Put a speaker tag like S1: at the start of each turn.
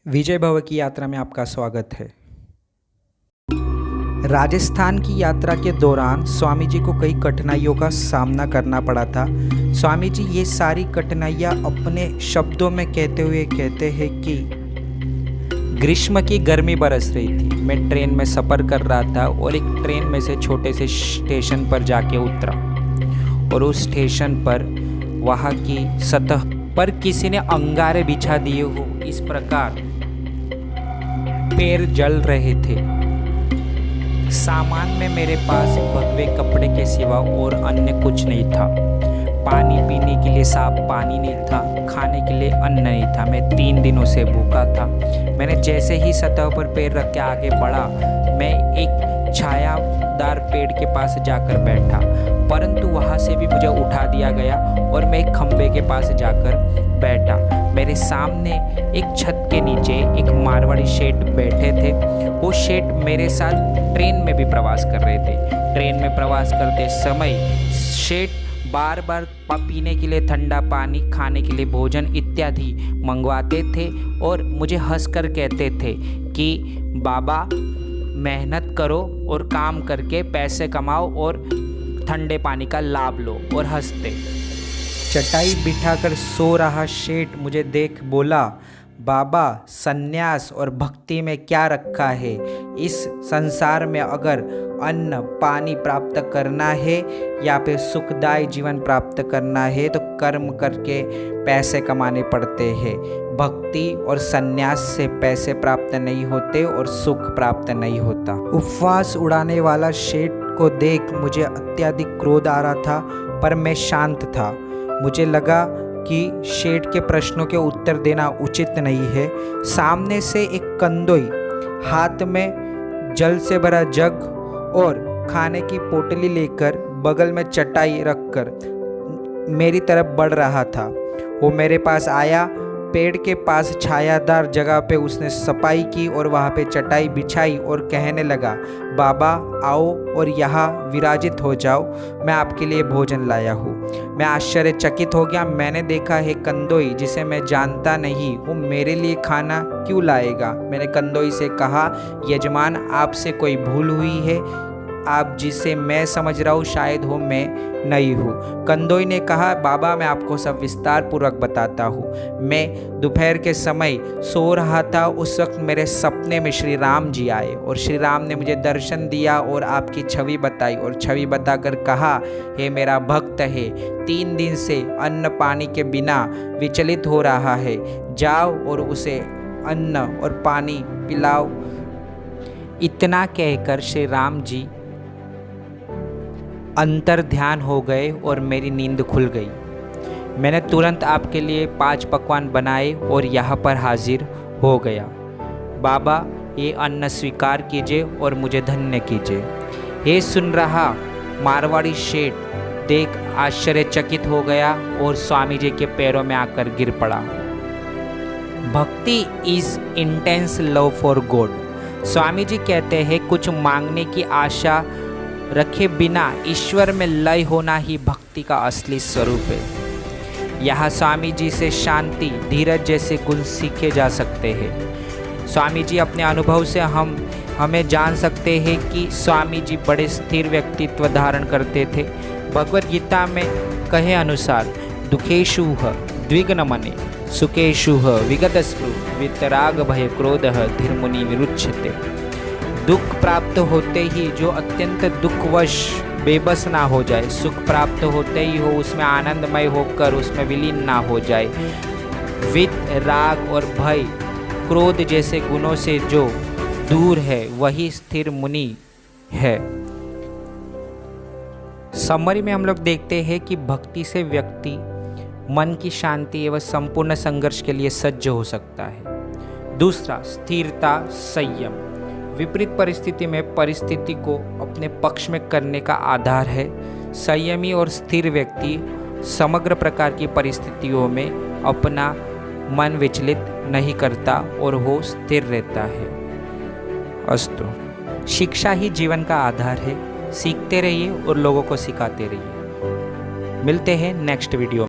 S1: विजय भव की यात्रा में आपका स्वागत है। राजस्थान की यात्रा के दौरान स्वामी जी को कई कठिनाइयों का सामना करना पड़ा था। स्वामी जी ये सारी कठिनाइयाँ अपने शब्दों में कहते हुए कहते हैं कि ग्रीष्म की गर्मी बरस रही थी। मैं ट्रेन में सफ़र कर रहा था और एक ट्रेन में से छोटे से स्टेशन पर जाके उतरा और उस स्टेशन पर वहाँ की सतह पर किसी ने अंगारे बिछा दिए हो इस प्रकार पैर जल रहे थे। सामान में मेरे पास भगवे कपड़े के सिवा और अन्य कुछ नहीं था। पानी पीने के लिए साफ पानी नहीं था, खाने के लिए अन्न नहीं था। मैं 3 दिनों से भूखा था। मैंने जैसे ही सतह पर पैर रख के आगे बढ़ा, मैं एक छायादार पेड़ के पास जाकर बैठा, परंतु वहाँ से भी मुझे उठा दिया गया और मैं एक खंबे के पास जाकर बैठा। मेरे सामने एक छत के नीचे एक मारवाड़ी शेठ बैठे थे। वो शेठ मेरे साथ ट्रेन में भी प्रवास कर रहे थे। ट्रेन में प्रवास करते समय शेठ बार बार पीने के लिए ठंडा पानी, खाने के लिए भोजन इत्यादि मंगवाते थे और मुझे हंसकर कहते थे कि बाबा मेहनत करो और काम करके पैसे कमाओ और ठंडे पानी का लाभ लो, और हंसते। चटाई बिठाकर सो रहा शेठ मुझे देख बोला, बाबा सन्यास और भक्ति में क्या रखा है? इस संसार में अगर अन्न पानी प्राप्त करना है या फिर सुखदायी जीवन प्राप्त करना है तो कर्म करके पैसे कमाने पड़ते हैं। भक्ति और सन्यास से पैसे प्राप्त नहीं होते और सुख प्राप्त नहीं होता। उपवास उड़ाने वाला शेठ को देख मुझे अत्यधिक क्रोध आ रहा था, पर मैं शांत था। मुझे लगा कि शेठ के प्रश्नों के उत्तर देना उचित नहीं है। सामने से एक कंदोई हाथ में जल से भरा जग और खाने की पोटली लेकर बगल में चटाई रखकर मेरी तरफ बढ़ रहा था। वो मेरे पास आया। पेड़ के पास छायादार जगह पे उसने सफाई की और वहाँ पे चटाई बिछाई और कहने लगा, बाबा आओ और यहाँ विराजित हो जाओ, मैं आपके लिए भोजन लाया हूँ। मैं आश्चर्यचकित हो गया। मैंने देखा है कंदोई जिसे मैं जानता नहीं, वो मेरे लिए खाना क्यों लाएगा? मैंने कंदोई से कहा, यजमान आपसे कोई भूल हुई है, आप जिसे मैं समझ रहा हूँ शायद हो मैं नहीं हूँ। कंदोई ने कहा, बाबा मैं आपको सब विस्तार पूर्वक बताता हूँ। मैं दोपहर के समय सो रहा था, उस वक्त मेरे सपने में श्री राम जी आए और श्री राम ने मुझे दर्शन दिया और आपकी छवि बताई और छवि बताकर कहा, हे मेरा भक्त है, 3 दिन से अन्न पानी के बिना विचलित हो रहा है, जाओ और उसे अन्न और पानी पिलाओ। इतना कहकर श्री राम जी अंतर ध्यान हो गए और मेरी नींद खुल गई। मैंने तुरंत आपके लिए 5 पकवान बनाए और यहाँ पर हाजिर हो गया। बाबा ये अन्न स्वीकार कीजिए और मुझे धन्य कीजिए। ये सुन रहा मारवाड़ी शेठ देख आश्चर्यचकित हो गया और स्वामी जी के पैरों में आकर गिर पड़ा। Bhakti is intense love for God. Swami ji कहते हैं कुछ मांगने की आशा रखे बिना ईश्वर में लय होना ही भक्ति का असली स्वरूप है। यहाँ स्वामी जी से शांति, धीरज जैसे गुण सीखे जा सकते हैं। स्वामी जी अपने अनुभव से हमें जान सकते हैं कि स्वामी जी बड़े स्थिर व्यक्तित्व धारण करते थे। भगवद गीता में कहे अनुसार दुखेषु द्विग्नमने सुखेषु विगतस्पृह वितराग भय क्रोध धीर्मुनि विरुच्यते। दुख प्राप्त होते ही जो अत्यंत दुखवश बेबस ना हो जाए, सुख प्राप्त होते ही हो उसमें आनंदमय होकर उसमें विलीन ना हो जाए। वित राग और भय क्रोध जैसे गुणों से जो दूर है वही स्थिर मुनि है। समरी में हम लोग देखते हैं कि भक्ति से व्यक्ति मन की शांति एवं संपूर्ण संघर्ष के लिए सज्ज हो सकता है। दूसरा, स्थिरता संयम। विपरीत परिस्थिति में परिस्थिति को अपने पक्ष में करने का आधार है। संयमी और स्थिर व्यक्ति समग्र प्रकार की परिस्थितियों में अपना मन विचलित नहीं करता और वो स्थिर रहता है। अस्तु। शिक्षा ही जीवन का आधार है। सीखते रहिए और लोगों को सिखाते रहिए। मिलते हैं नेक्स्ट वीडियो में।